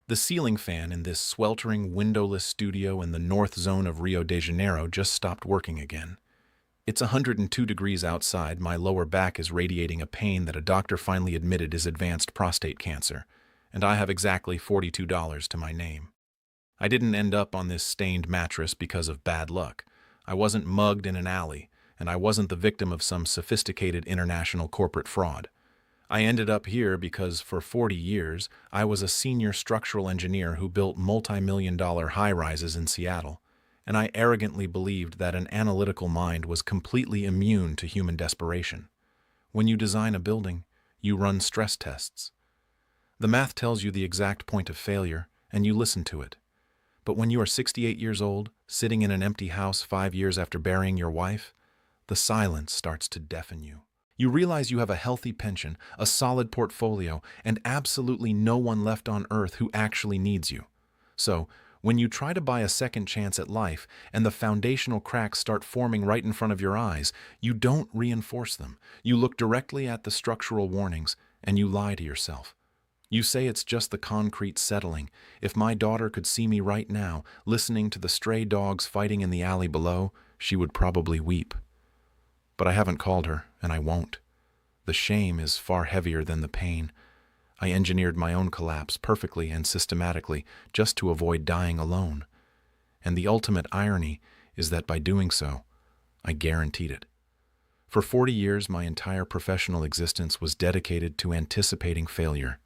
The ceiling fan in this sweltering, windowless studio in the north zone of Rio de Janeiro just stopped working again. It's 102 degrees outside, my lower back is radiating a pain that a doctor finally admitted is advanced prostate cancer, and I have exactly $42 to my name. I didn't end up on this stained mattress because of bad luck. I wasn't mugged in an alley, and I wasn't the victim of some sophisticated international corporate fraud. I ended up here because for 40 years, I was a senior structural engineer who built multi-million-dollar high-rises in Seattle, and I arrogantly believed that an analytical mind was completely immune to human desperation. When you design a building, you run stress tests. The math tells you the exact point of failure, and you listen to it. But when you are 68 years old, sitting in an empty house 5 years after burying your wife, the silence starts to deafen you. You realize you have a healthy pension, a solid portfolio, and absolutely no one left on earth who actually needs you. So, when you try to buy a second chance at life and the foundational cracks start forming right in front of your eyes, you don't reinforce them. You look directly at the structural warnings and you lie to yourself. You say it's just the concrete settling. If my daughter could see me right now, listening to the stray dogs fighting in the alley below, she would probably weep. But I haven't called her, and I won't. The shame is far heavier than the pain. I engineered my own collapse perfectly and systematically just to avoid dying alone. And the ultimate irony is that by doing so, I guaranteed it. For 40 years, my entire professional existence was dedicated to anticipating failure.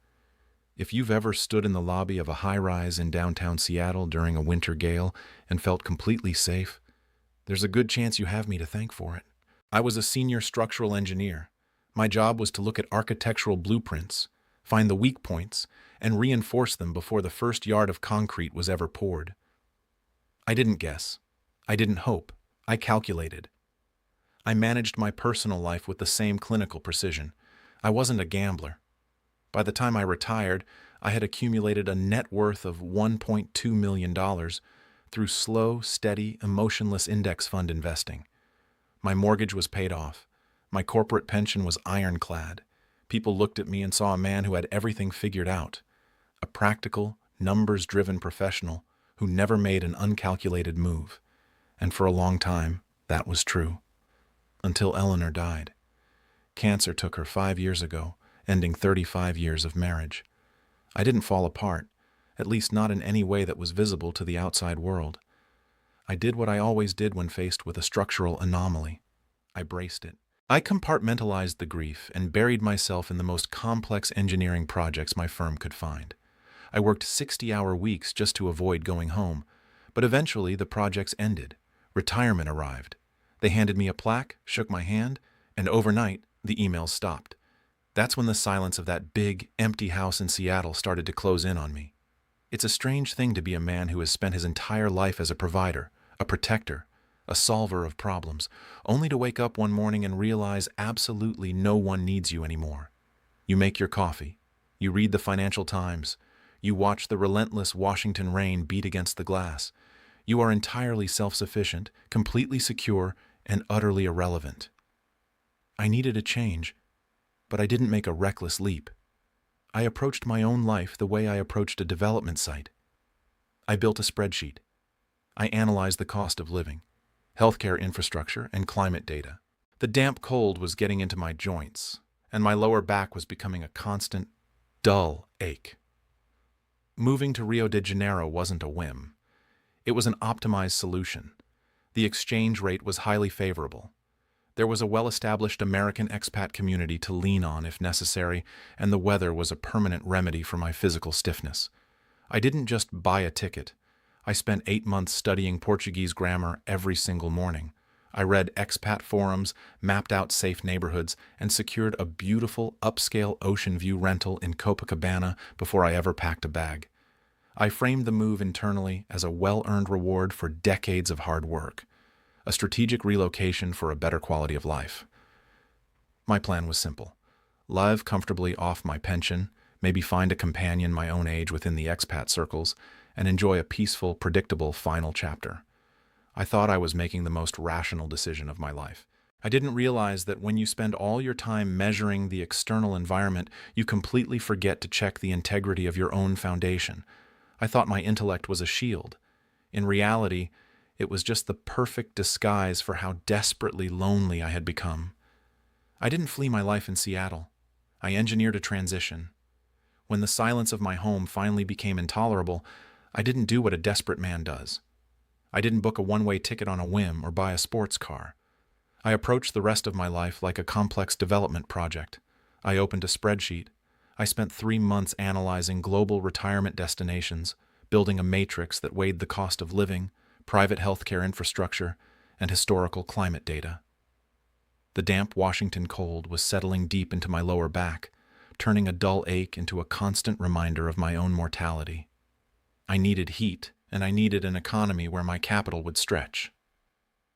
If you've ever stood in the lobby of a high-rise in downtown Seattle during a winter gale and felt completely safe, there's a good chance you have me to thank for it. I was a senior structural engineer. My job was to look at architectural blueprints, find the weak points, and reinforce them before the first yard of concrete was ever poured. I didn't guess. I didn't hope. I calculated. I managed my personal life with the same clinical precision. I wasn't a gambler. By the time I retired, I had accumulated a net worth of $1.2 million through slow, steady, emotionless index fund investing. My mortgage was paid off. My corporate pension was ironclad. People looked at me and saw a man who had everything figured out, a practical, numbers-driven professional who never made an uncalculated move. And for a long time, that was true. Until Eleanor died. Cancer took her 5 years ago, ending 35 years of marriage. I didn't fall apart, at least not in any way that was visible to the outside world. I did what I always did when faced with a structural anomaly. I braced it. I compartmentalized the grief and buried myself in the most complex engineering projects my firm could find. I worked 60-hour weeks just to avoid going home, but eventually the projects ended. Retirement arrived. They handed me a plaque, shook my hand, and overnight, the emails stopped. That's when the silence of that big, empty house in Seattle started to close in on me. It's a strange thing to be a man who has spent his entire life as a provider, a protector, a solver of problems, only to wake up one morning and realize absolutely no one needs you anymore. You make your coffee. You read the Financial Times. You watch the relentless Washington rain beat against the glass. You are entirely self-sufficient, completely secure, and utterly irrelevant. I needed a change, but I didn't make a reckless leap. I approached my own life the way I approached a development site. I built a spreadsheet. I analyzed the cost of living, healthcare infrastructure, and climate data. The damp cold was getting into my joints, and my lower back was becoming a constant, dull ache. Moving to Rio de Janeiro wasn't a whim. It was an optimized solution. The exchange rate was highly favorable. There was a well-established American expat community to lean on if necessary, and the weather was a permanent remedy for my physical stiffness. I didn't just buy a ticket. I spent 8 months studying Portuguese grammar every single morning. I read expat forums, mapped out safe neighborhoods, and secured a beautiful, upscale ocean view rental in Copacabana before I ever packed a bag. I framed the move internally as a well-earned reward for decades of hard work. A strategic relocation for a better quality of life. My plan was simple. Live comfortably off my pension, maybe find a companion my own age within the expat circles, and enjoy a peaceful, predictable final chapter. I thought I was making the most rational decision of my life. I didn't realize that when you spend all your time measuring the external environment, you completely forget to check the integrity of your own foundation. I thought my intellect was a shield. In reality, it was just the perfect disguise for how desperately lonely I had become. I didn't flee my life in Seattle. I engineered a transition. When the silence of my home finally became intolerable, I didn't do what a desperate man does. I didn't book a one-way ticket on a whim or buy a sports car. I approached the rest of my life like a complex development project. I opened a spreadsheet. I spent 3 months analyzing global retirement destinations, building a matrix that weighed the cost of living, private healthcare infrastructure, and historical climate data. The damp Washington cold was settling deep into my lower back, turning a dull ache into a constant reminder of my own mortality. I needed heat, and I needed an economy where my capital would stretch.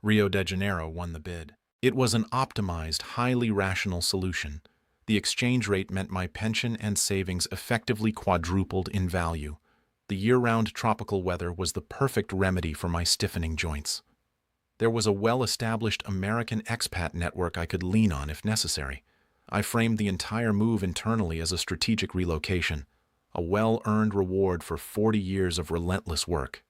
Rio de Janeiro won the bid. It was an optimized, highly rational solution. The exchange rate meant my pension and savings effectively quadrupled in value. The year-round tropical weather was the perfect remedy for my stiffening joints. There was a well-established American expat network I could lean on if necessary. I framed the entire move internally as a strategic relocation, a well-earned reward for 40 years of relentless work.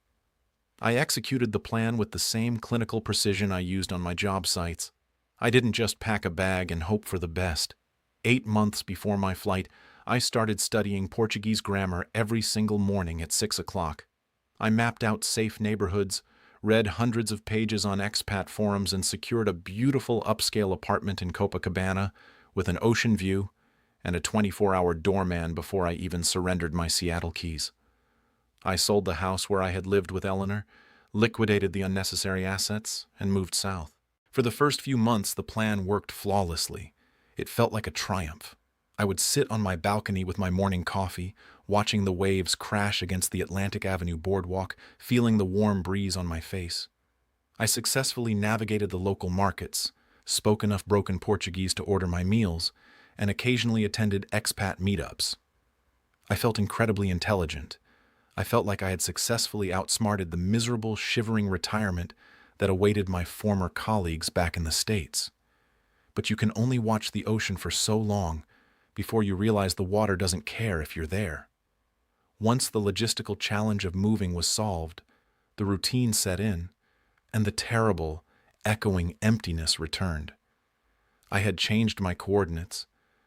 I executed the plan with the same clinical precision I used on my job sites. I didn't just pack a bag and hope for the best. 8 months before my flight, I started studying Portuguese grammar every single morning at 6 o'clock. I mapped out safe neighborhoods, read hundreds of pages on expat forums, and secured a beautiful upscale apartment in Copacabana with an ocean view and a 24-hour doorman before I even surrendered my Seattle keys. I sold the house where I had lived with Eleanor, liquidated the unnecessary assets, and moved south. For the first few months, the plan worked flawlessly. It felt like a triumph. I would sit on my balcony with my morning coffee, watching the waves crash against the Atlantic Avenue boardwalk, feeling the warm breeze on my face. I successfully navigated the local markets, spoke enough broken Portuguese to order my meals, and occasionally attended expat meetups. I felt incredibly intelligent. I felt like I had successfully outsmarted the miserable, shivering retirement that awaited my former colleagues back in the States. But you can only watch the ocean for so long before you realize the water doesn't care if you're there. Once the logistical challenge of moving was solved, the routine set in, and the terrible, echoing emptiness returned. I had changed my coordinates,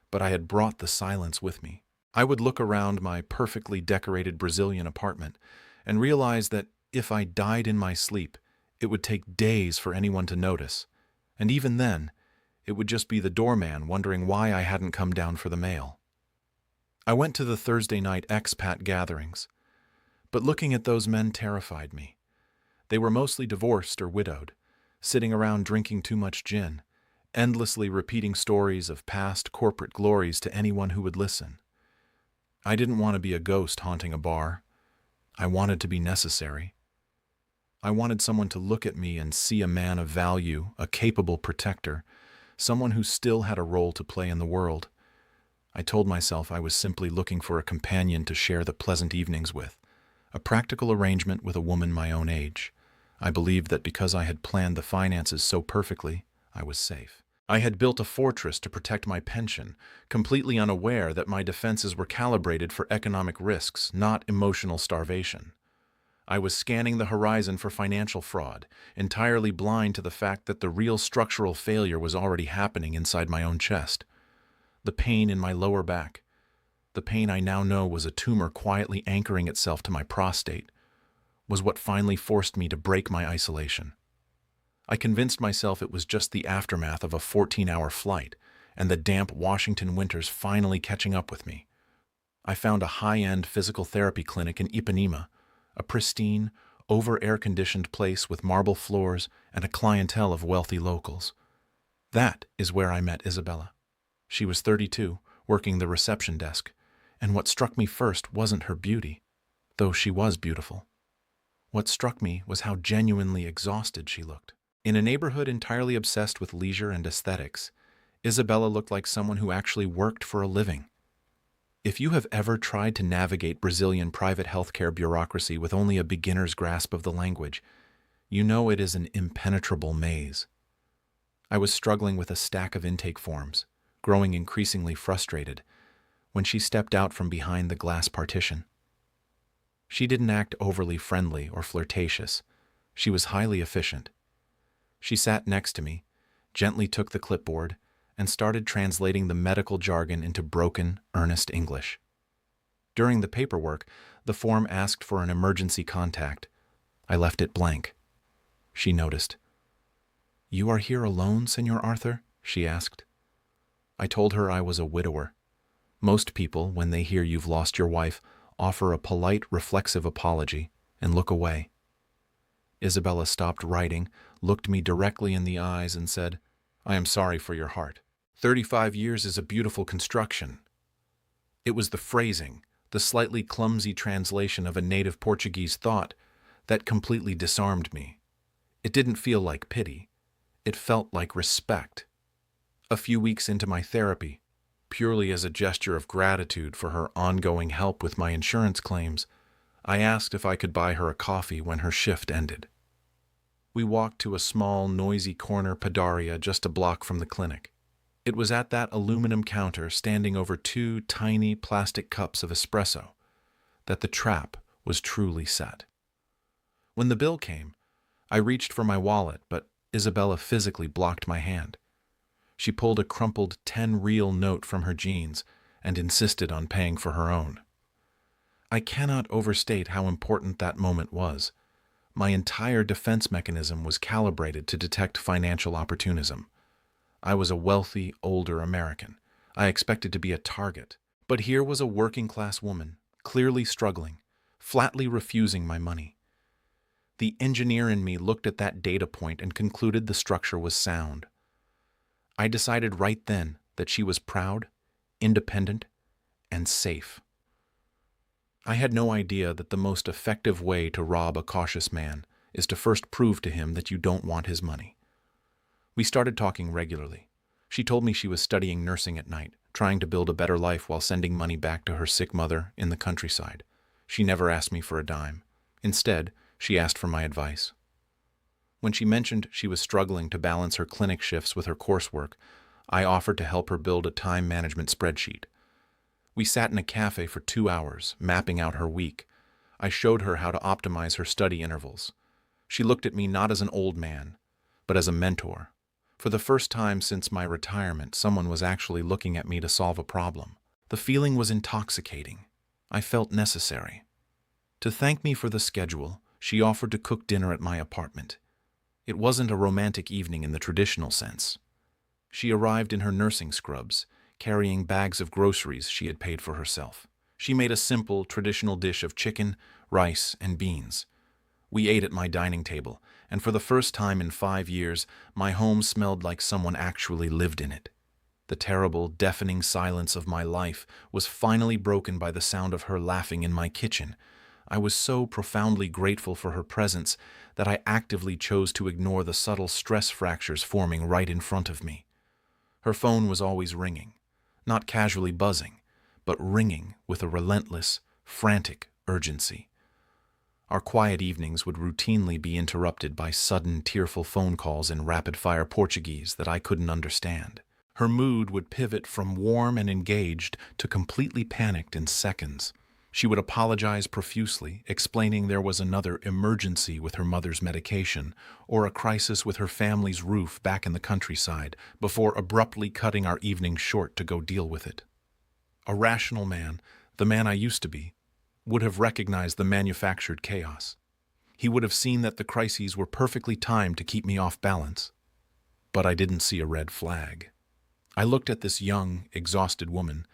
but I had brought the silence with me. I would look around my perfectly decorated Brazilian apartment and realize that if I died in my sleep, it would take days for anyone to notice, and even then, it would just be the doorman wondering why I hadn't come down for the mail. I went to the Thursday night expat gatherings, but looking at those men terrified me. They were mostly divorced or widowed, sitting around drinking too much gin, endlessly repeating stories of past corporate glories to anyone who would listen. I didn't want to be a ghost haunting a bar. I wanted to be necessary. I wanted someone to look at me and see a man of value, a capable protector, someone who still had a role to play in the world. I told myself I was simply looking for a companion to share the pleasant evenings with, a practical arrangement with a woman my own age. I believed that because I had planned the finances so perfectly, I was safe. I had built a fortress to protect my pension, completely unaware that my defenses were calibrated for economic risks, not emotional starvation. I was scanning the horizon for financial fraud, entirely blind to the fact that the real structural failure was already happening inside my own chest. The pain in my lower back, the pain I now know was a tumor quietly anchoring itself to my prostate, was what finally forced me to break my isolation. I convinced myself it was just the aftermath of a 14-hour flight, and the damp Washington winters finally catching up with me. I found a high-end physical therapy clinic in Ipanema, a pristine, over-air-conditioned place with marble floors and a clientele of wealthy locals. That is where I met Isabella. She was 32, working the reception desk, and what struck me first wasn't her beauty, though she was beautiful. What struck me was how genuinely exhausted she looked. In a neighborhood entirely obsessed with leisure and aesthetics, Isabella looked like someone who actually worked for a living. If you have ever tried to navigate Brazilian private healthcare bureaucracy with only a beginner's grasp of the language, you know it is an impenetrable maze. I was struggling with a stack of intake forms, growing increasingly frustrated, when she stepped out from behind the glass partition. She didn't act overly friendly or flirtatious. She was highly efficient. She sat next to me, gently took the clipboard, and started translating the medical jargon into broken, earnest English. During the paperwork, the form asked for an emergency contact. I left it blank. She noticed. "You are here alone, Senor Arthur?" she asked. I told her I was a widower. Most people, when they hear you've lost your wife, offer a polite, reflexive apology and look away. Isabella stopped writing, looked me directly in the eyes, and said, "I am sorry for your heart. 35 years is a beautiful construction." It was the phrasing, the slightly clumsy translation of a native Portuguese thought, that completely disarmed me. It didn't feel like pity. It felt like respect. A few weeks into my therapy, purely as a gesture of gratitude for her ongoing help with my insurance claims, I asked if I could buy her a coffee when her shift ended. We walked to a small, noisy corner padaria just a block from the clinic. It was at that aluminum counter standing over 2 tiny plastic cups of espresso that the trap was truly set. When the bill came, I reached for my wallet, but Isabella physically blocked my hand. She pulled a crumpled 10-real note from her jeans and insisted on paying for her own. I cannot overstate how important that moment was. My entire defense mechanism was calibrated to detect financial opportunism. I was a wealthy, older American. I expected to be a target. But here was a working-class woman, clearly struggling, flatly refusing my money. The engineer in me looked at that data point and concluded the structure was sound. I decided right then that she was proud, independent, and safe. I had no idea that the most effective way to rob a cautious man is to first prove to him that you don't want his money. We started talking regularly. She told me she was studying nursing at night, trying to build a better life while sending money back to her sick mother in the countryside. She never asked me for a dime. Instead, she asked for my advice. When she mentioned she was struggling to balance her clinic shifts with her coursework, I offered to help her build a time management spreadsheet. We sat in a cafe for 2 hours, mapping out her week. I showed her how to optimize her study intervals. She looked at me not as an old man, but as a mentor. For the first time since my retirement, someone was actually looking at me to solve a problem. The feeling was intoxicating. I felt necessary. To thank me for the schedule, she offered to cook dinner at my apartment. It wasn't a romantic evening in the traditional sense. She arrived in her nursing scrubs, carrying bags of groceries she had paid for herself. She made a simple, traditional dish of chicken, rice, and beans. We ate at my dining table, and for the first time in 5 years, my home smelled like someone actually lived in it. The terrible, deafening silence of my life was finally broken by the sound of her laughing in my kitchen. I was so profoundly grateful for her presence that I actively chose to ignore the subtle stress fractures forming right in front of me. Her phone was always ringing, not casually buzzing, but ringing with a relentless, frantic urgency. Our quiet evenings would routinely be interrupted by sudden, tearful phone calls in rapid-fire Portuguese that I couldn't understand. Her mood would pivot from warm and engaged to completely panicked in seconds. She would apologize profusely, explaining there was another emergency with her mother's medication or a crisis with her family's roof back in the countryside, before abruptly cutting our evening short to go deal with it. A rational man, the man I used to be, would have recognized the manufactured chaos. He would have seen that the crises were perfectly timed to keep me off balance. But I didn't see a red flag. I looked at this young, exhausted woman,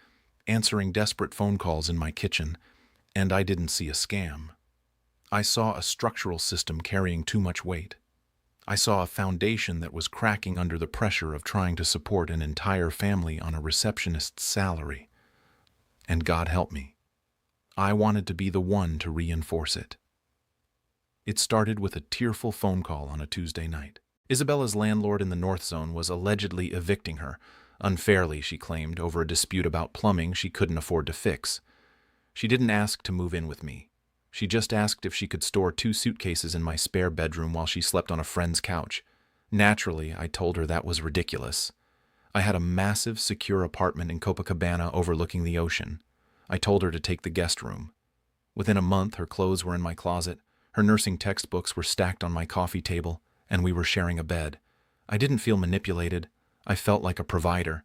answering desperate phone calls in my kitchen, and I didn't see a scam. I saw a structural system carrying too much weight. I saw a foundation that was cracking under the pressure of trying to support an entire family on a receptionist's salary. And God help me, I wanted to be the one to reinforce it. It started with a tearful phone call on a Tuesday night. Isabella's landlord in the North Zone was allegedly evicting her, unfairly, she claimed, over a dispute about plumbing she couldn't afford to fix. She didn't ask to move in with me. She just asked if she could store 2 suitcases in my spare bedroom while she slept on a friend's couch. Naturally, I told her that was ridiculous. I had a massive, secure apartment in Copacabana overlooking the ocean. I told her to take the guest room. Within a month, her clothes were in my closet, her nursing textbooks were stacked on my coffee table, and we were sharing a bed. I didn't feel manipulated. I felt like a provider.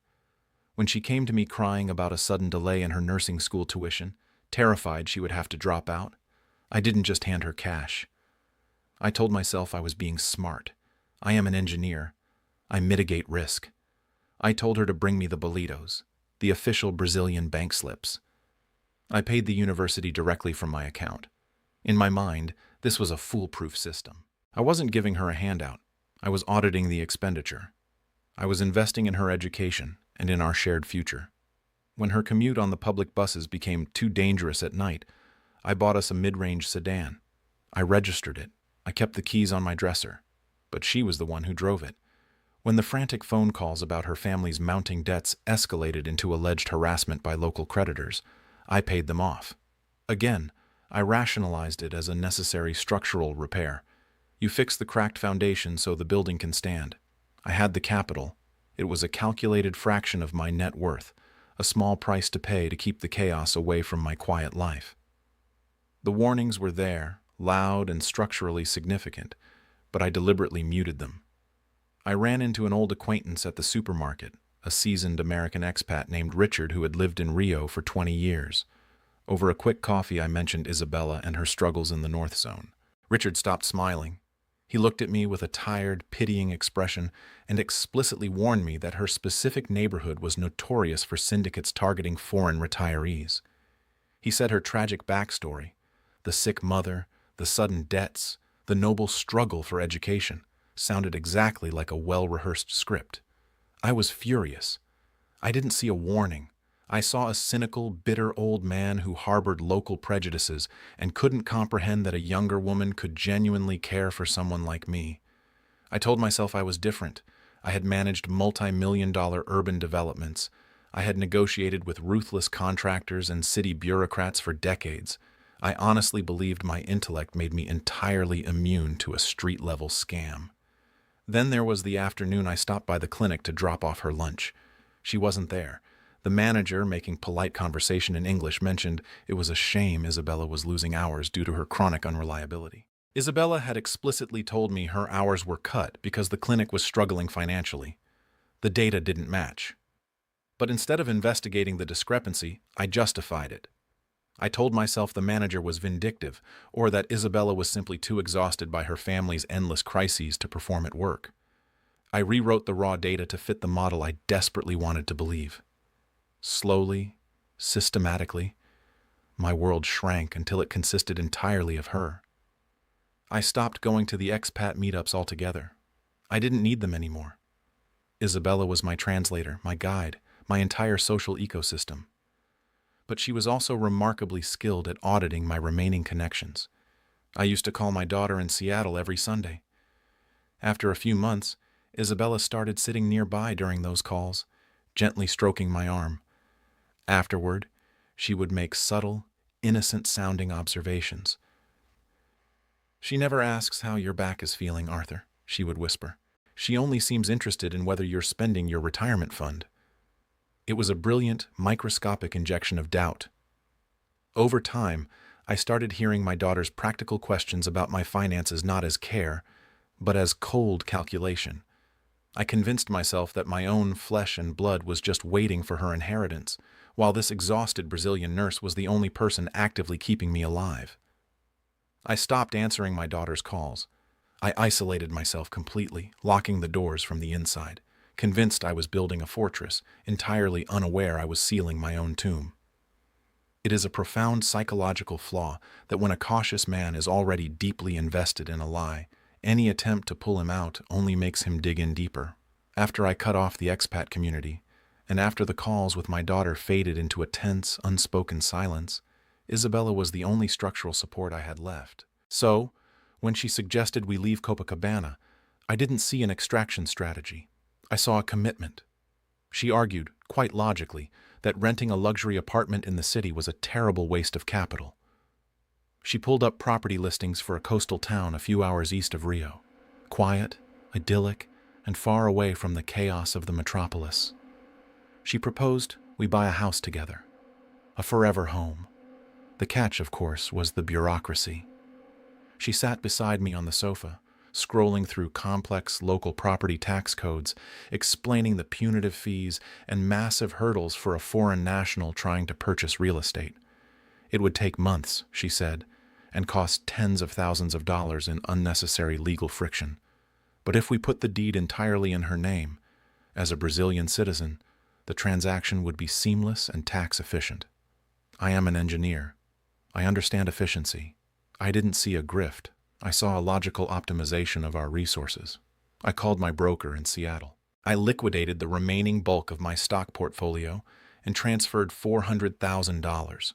When she came to me crying about a sudden delay in her nursing school tuition, terrified she would have to drop out, I didn't just hand her cash. I told myself I was being smart. I am an engineer. I mitigate risk. I told her to bring me the bolitos, the official Brazilian bank slips. I paid the university directly from my account. In my mind, this was a foolproof system. I wasn't giving her a handout. I was auditing the expenditure. I was investing in her education and in our shared future. When her commute on the public buses became too dangerous at night, I bought us a mid-range sedan. I registered it. I kept the keys on my dresser, but she was the one who drove it. When the frantic phone calls about her family's mounting debts escalated into alleged harassment by local creditors, I paid them off. Again, I rationalized it as a necessary structural repair. You fix the cracked foundation so the building can stand. I had the capital. It was a calculated fraction of my net worth, a small price to pay to keep the chaos away from my quiet life. The warnings were there, loud and structurally significant, but I deliberately muted them. I ran into an old acquaintance at the supermarket, a seasoned American expat named Richard who had lived in Rio for 20 years. Over a quick coffee, I mentioned Isabella and her struggles in the North Zone. Richard stopped smiling. He looked at me with a tired, pitying expression and explicitly warned me that her specific neighborhood was notorious for syndicates targeting foreign retirees. He said her tragic backstory, the sick mother, the sudden debts, the noble struggle for education, sounded exactly like a well-rehearsed script. I was furious. I didn't see a warning. I saw a cynical, bitter old man who harbored local prejudices and couldn't comprehend that a younger woman could genuinely care for someone like me. I told myself I was different. I had managed multi-million-dollar urban developments. I had negotiated with ruthless contractors and city bureaucrats for decades. I honestly believed my intellect made me entirely immune to a street-level scam. Then there was the afternoon I stopped by the clinic to drop off her lunch. She wasn't there. The manager, making polite conversation in English, mentioned it was a shame Isabella was losing hours due to her chronic unreliability. Isabella had explicitly told me her hours were cut because the clinic was struggling financially. The data didn't match. But instead of investigating the discrepancy, I justified it. I told myself the manager was vindictive, or that Isabella was simply too exhausted by her family's endless crises to perform at work. I rewrote the raw data to fit the model I desperately wanted to believe. Slowly, systematically, my world shrank until it consisted entirely of her. I stopped going to the expat meetups altogether. I didn't need them anymore. Isabella was my translator, my guide, my entire social ecosystem. But she was also remarkably skilled at auditing my remaining connections. I used to call my daughter in Seattle every Sunday. After a few months, Isabella started sitting nearby during those calls, gently stroking my arm. Afterward, she would make subtle, innocent-sounding observations. "She never asks how your back is feeling, Arthur," she would whisper. "She only seems interested in whether you're spending your retirement fund." It was a brilliant, microscopic injection of doubt. Over time, I started hearing my daughter's practical questions about my finances not as care, but as cold calculation. I convinced myself that my own flesh and blood was just waiting for her inheritance, while this exhausted Brazilian nurse was the only person actively keeping me alive. I stopped answering my daughter's calls. I isolated myself completely, locking the doors from the inside, convinced I was building a fortress, entirely unaware I was sealing my own tomb. It is a profound psychological flaw that when a cautious man is already deeply invested in a lie, any attempt to pull him out only makes him dig in deeper. After I cut off the expat community, and after the calls with my daughter faded into a tense, unspoken silence, Isabella was the only structural support I had left. So, when she suggested we leave Copacabana, I didn't see an extraction strategy. I saw a commitment. She argued, quite logically, that renting a luxury apartment in the city was a terrible waste of capital. She pulled up property listings for a coastal town a few hours east of Rio, quiet, idyllic, and far away from the chaos of the metropolis. She proposed we buy a house together, a forever home. The catch, of course, was the bureaucracy. She sat beside me on the sofa, scrolling through complex local property tax codes, explaining the punitive fees and massive hurdles for a foreign national trying to purchase real estate. It would take months, she said, and cost tens of thousands of dollars in unnecessary legal friction. But if we put the deed entirely in her name, as a Brazilian citizen, the transaction would be seamless and tax efficient. I am an engineer. I understand efficiency. I didn't see a grift. I saw a logical optimization of our resources. I called my broker in Seattle. I liquidated the remaining bulk of my stock portfolio and transferred $400,000.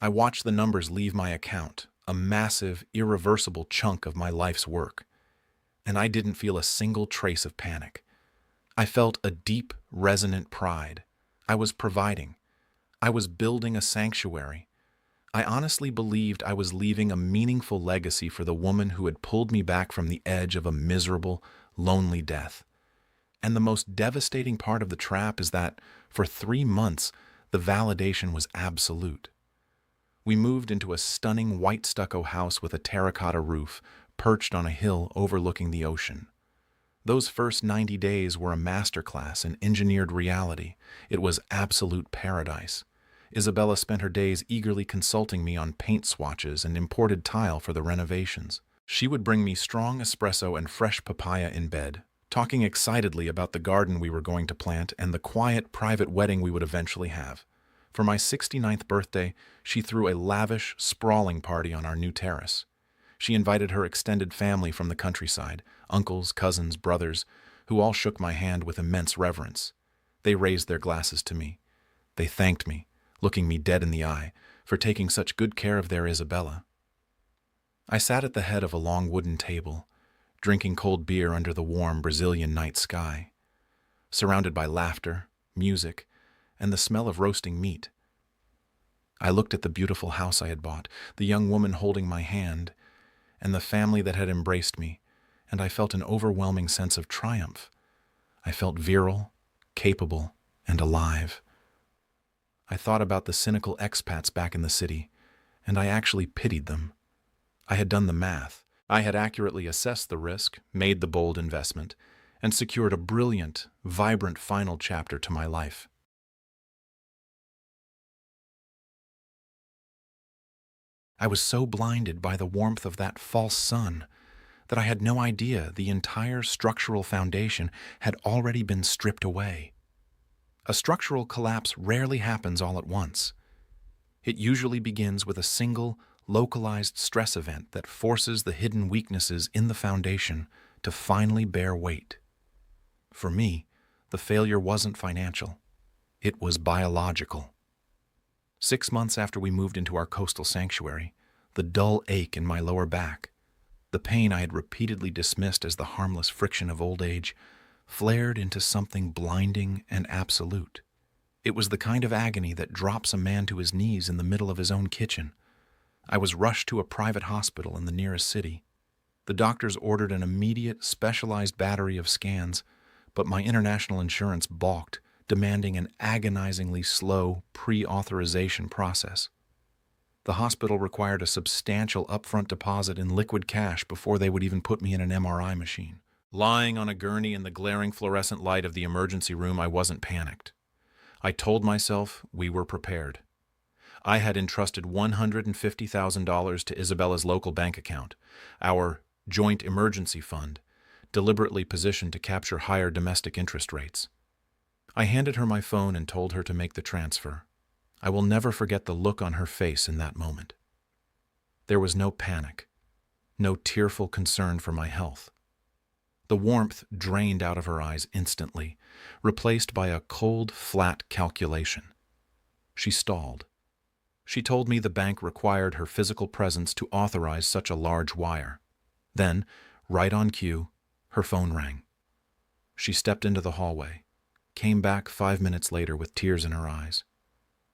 I watched the numbers leave my account, a massive, irreversible chunk of my life's work. And I didn't feel a single trace of panic. I felt a deep, resonant pride. I was providing. I was building a sanctuary. I honestly believed I was leaving a meaningful legacy for the woman who had pulled me back from the edge of a miserable, lonely death. And the most devastating part of the trap is that, for 3 months, the validation was absolute. We moved into a stunning white stucco house with a terracotta roof, perched on a hill overlooking the ocean. Those first 90 days were a masterclass in engineered reality. It was absolute paradise. Isabella spent her days eagerly consulting me on paint swatches and imported tile for the renovations. She would bring me strong espresso and fresh papaya in bed, talking excitedly about the garden we were going to plant and the quiet, private wedding we would eventually have. For my 69th birthday, she threw a lavish, sprawling party on our new terrace. She invited her extended family from the countryside, uncles, cousins, brothers, who all shook my hand with immense reverence. They raised their glasses to me. They thanked me, looking me dead in the eye, for taking such good care of their Isabella. I sat at the head of a long wooden table, drinking cold beer under the warm Brazilian night sky, surrounded by laughter, music, and the smell of roasting meat. I looked at the beautiful house I had bought, the young woman holding my hand, and the family that had embraced me, and I felt an overwhelming sense of triumph. I felt virile, capable, and alive. I thought about the cynical expats back in the city, and I actually pitied them. I had done the math. I had accurately assessed the risk, made the bold investment, and secured a brilliant, vibrant final chapter to my life. I was so blinded by the warmth of that false sun that I had no idea the entire structural foundation had already been stripped away. A structural collapse rarely happens all at once. It usually begins with a single, localized stress event that forces the hidden weaknesses in the foundation to finally bear weight. For me, the failure wasn't financial. It was biological. 6 months after we moved into our coastal sanctuary, the dull ache in my lower back, the pain I had repeatedly dismissed as the harmless friction of old age, flared into something blinding and absolute. It was the kind of agony that drops a man to his knees in the middle of his own kitchen. I was rushed to a private hospital in the nearest city. The doctors ordered an immediate, specialized battery of scans, but my international insurance balked, demanding an agonizingly slow pre-authorization process. The hospital required a substantial upfront deposit in liquid cash before they would even put me in an MRI machine. Lying on a gurney in the glaring fluorescent light of the emergency room, I wasn't panicked. I told myself we were prepared. I had entrusted $150,000 to Isabella's local bank account, our joint emergency fund, deliberately positioned to capture higher domestic interest rates. I handed her my phone and told her to make the transfer. I will never forget the look on her face in that moment. There was no panic, no tearful concern for my health. The warmth drained out of her eyes instantly, replaced by a cold, flat calculation. She stalled. She told me the bank required her physical presence to authorize such a large wire. Then, right on cue, her phone rang. She stepped into the hallway, came back 5 minutes later with tears in her eyes,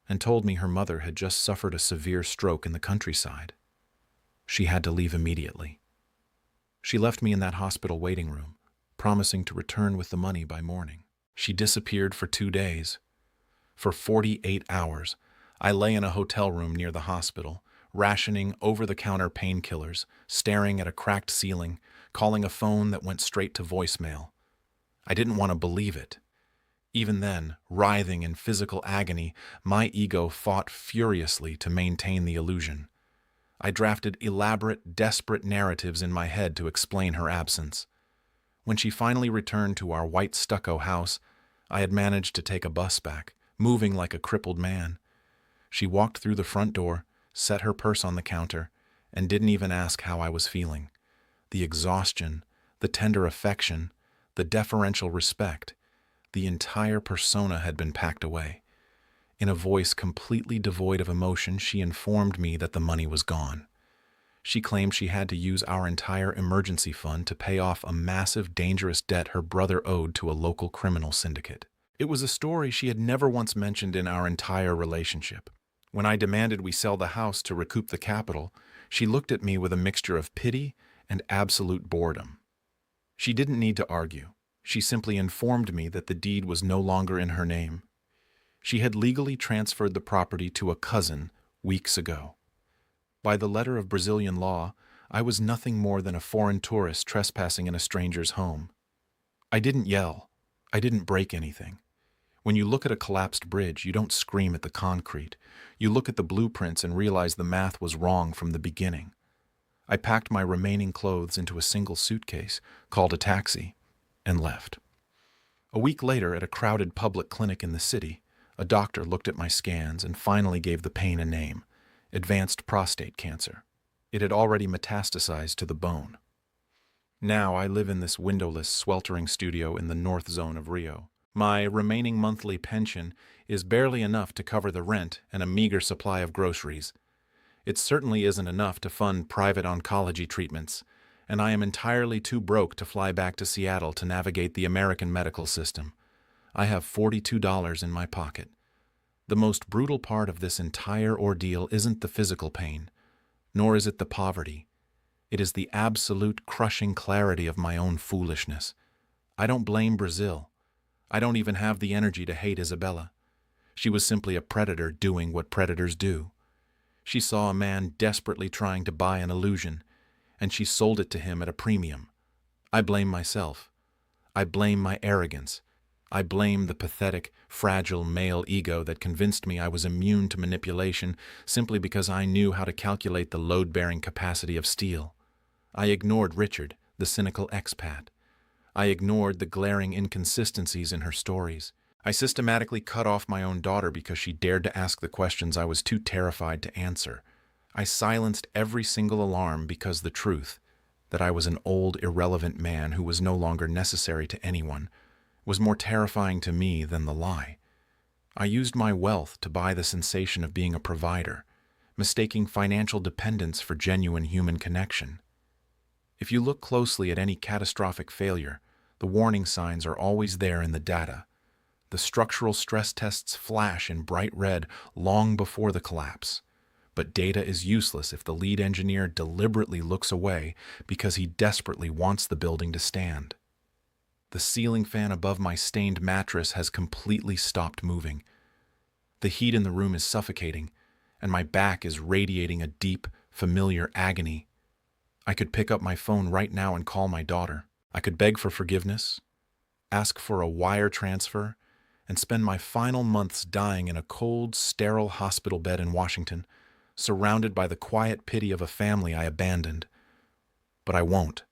and told me her mother had just suffered a severe stroke in the countryside. She had to leave immediately. She left me in that hospital waiting room, promising to return with the money by morning. She disappeared for 2 days. For 48 hours, I lay in a hotel room near the hospital, rationing over-the-counter painkillers, staring at a cracked ceiling, calling a phone that went straight to voicemail. I didn't want to believe it. Even then, writhing in physical agony, my ego fought furiously to maintain the illusion. I drafted elaborate, desperate narratives in my head to explain her absence. When she finally returned to our white stucco house, I had managed to take a bus back, moving like a crippled man. She walked through the front door, set her purse on the counter, and didn't even ask how I was feeling. The exhaustion, the tender affection, the deferential respect, the entire persona had been packed away. In a voice completely devoid of emotion, she informed me that the money was gone. She claimed she had to use our entire emergency fund to pay off a massive, dangerous debt her brother owed to a local criminal syndicate. It was a story she had never once mentioned in our entire relationship. When I demanded we sell the house to recoup the capital, she looked at me with a mixture of pity and absolute boredom. She didn't need to argue. She simply informed me that the deed was no longer in her name. She had legally transferred the property to a cousin weeks ago. By the letter of Brazilian law, I was nothing more than a foreign tourist trespassing in a stranger's home. I didn't yell. I didn't break anything. When you look at a collapsed bridge, you don't scream at the concrete. You look at the blueprints and realize the math was wrong from the beginning. I packed my remaining clothes into a single suitcase, called a taxi, and left. A week later, at a crowded public clinic in the city, a doctor looked at my scans and finally gave the pain a name: advanced prostate cancer. It had already metastasized to the bone. Now I live in this windowless, sweltering studio in the north zone of Rio. My remaining monthly pension is barely enough to cover the rent and a meager supply of groceries. It certainly isn't enough to fund private oncology treatments, and I am entirely too broke to fly back to Seattle to navigate the American medical system. I have $42 in my pocket. The most brutal part of this entire ordeal isn't the physical pain, nor is it the poverty. It is the absolute crushing clarity of my own foolishness. I don't blame Brazil. I don't even have the energy to hate Isabella. She was simply a predator doing what predators do. She saw a man desperately trying to buy an illusion, and she sold it to him at a premium. I blame myself. I blame my arrogance. I blame the pathetic, fragile male ego that convinced me I was immune to manipulation simply because I knew how to calculate the load-bearing capacity of steel. I ignored Richard, the cynical expat. I ignored the glaring inconsistencies in her stories. I systematically cut off my own daughter because she dared to ask the questions I was too terrified to answer. I silenced every single alarm because the truth, that I was an old, irrelevant man who was no longer necessary to anyone, was more terrifying to me than the lie. I used my wealth to buy the sensation of being a provider, mistaking financial dependence for genuine human connection. If you look closely at any catastrophic failure, the warning signs are always there in the data. The structural stress tests flash in bright red long before the collapse. But data is useless if the lead engineer deliberately looks away because he desperately wants the building to stand. The ceiling fan above my stained mattress has completely stopped moving. The heat in the room is suffocating, and my back is radiating a deep, familiar agony. I could pick up my phone right now and call my daughter. I could beg for forgiveness, ask for a wire transfer, and spend my final months dying in a cold, sterile hospital bed in Washington, surrounded by the quiet pity of a family I abandoned. But I won't.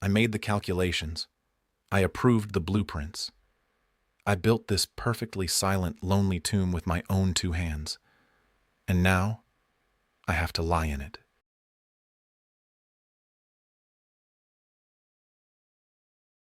I made the calculations. I approved the blueprints. I built this perfectly silent, lonely tomb with my own two hands. And now, I have to lie in it.